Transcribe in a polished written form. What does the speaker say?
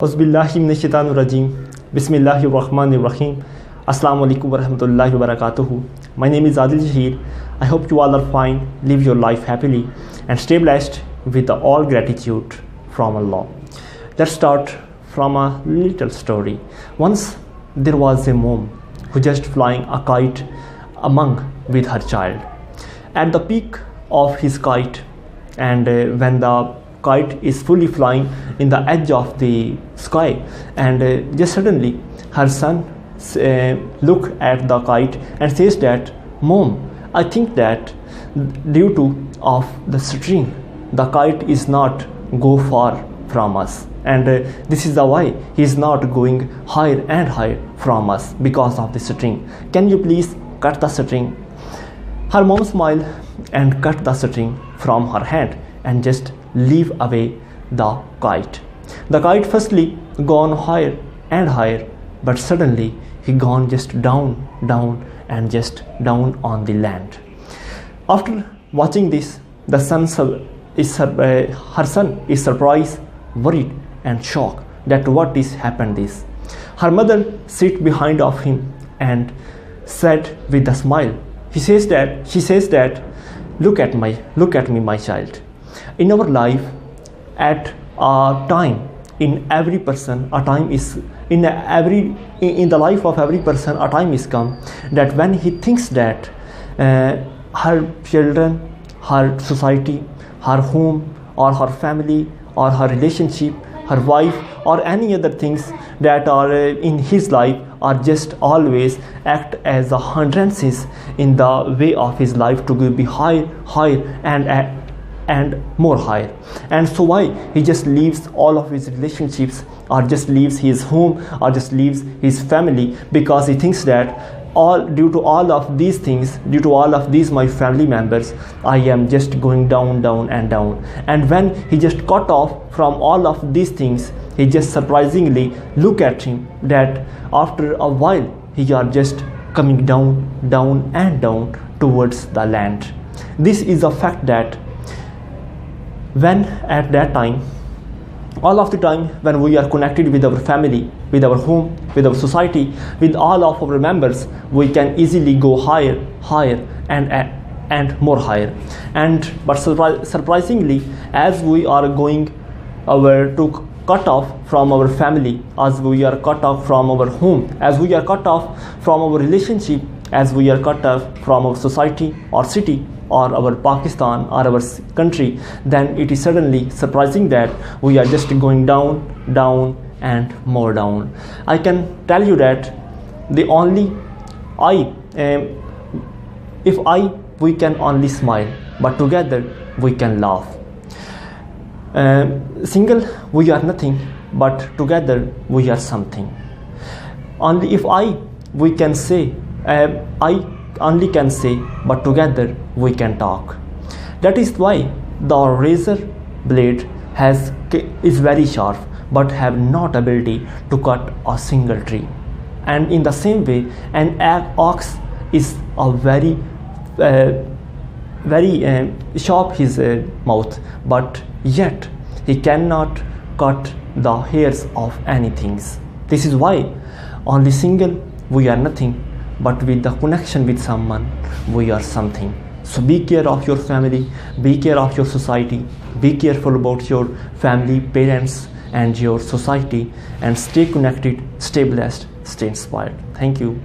Auzubillahiminash-shaytanir-rajim. Bismillahir-rahmanir-rahim. Assalamu alaikum warahmatullahi wabarakatuh. My name is Adil Jahir. I hope you all are fine, live your life happily and stay blessed with all gratitude from Allah. Let's start from a little story. Once there was a mom who just flying a kite among with her child. At the peak of his kite, and when the kite is fully flying in the edge of the sky, and just suddenly her son look at the kite and says that, "Mom, I think that due to of the string, the kite is not go far from us, and this is the why he is not going higher and higher from us because of the string. Can you please cut the string?" Her mom smiled and cut the string from her hand and just leave away the kite. The kite firstly gone higher and higher, but suddenly he gone just down and just down on the land. After watching this, the her son is surprised, worried and shocked that what is happened this. Her mother sit behind of him and said with a smile, she says that look at me my child. In our life, at a time, in every person a time is in the life of every person a time is come that when he thinks that her children, her society, her home or her family or her relationship, her wife or any other things that are in his life are just always act as a hindrances in the way of his life to be higher and more higher. And so why he just leaves all of his relationships or just leaves his home or just leaves his family, because he thinks that due to all of these things, due to all of these my family members, I am just going down and down. And when he just cut off from all of these things, he just surprisingly look at him that after a while he are just coming down and down towards the land. This is a fact that when at that time, all of the time when we are connected with our family, with our home, with our society, with all of our members, we can easily go higher and more higher. But surprisingly, as we are going to cut off from our family, as we are cut off from our home, as we are cut off from our relationship, as we are cut off from our society or city or our Pakistan or our country, then it is suddenly surprising that we are just going down and more down. I can tell you that we can only smile, but together we can laugh. Single we are nothing, but together we are something. Only we can say, I only can say, but together we can talk. That is why the razor blade is very sharp, but have not ability to cut a single tree. And in the same way, an ox is a very sharp his mouth, but yet he cannot cut the hairs of anything. This is why only single we are nothing, but with the connection with someone we are something. So be care of your family, be care of your society, be careful about your family, parents and your society, and stay connected, stay blessed, stay inspired. Thank you.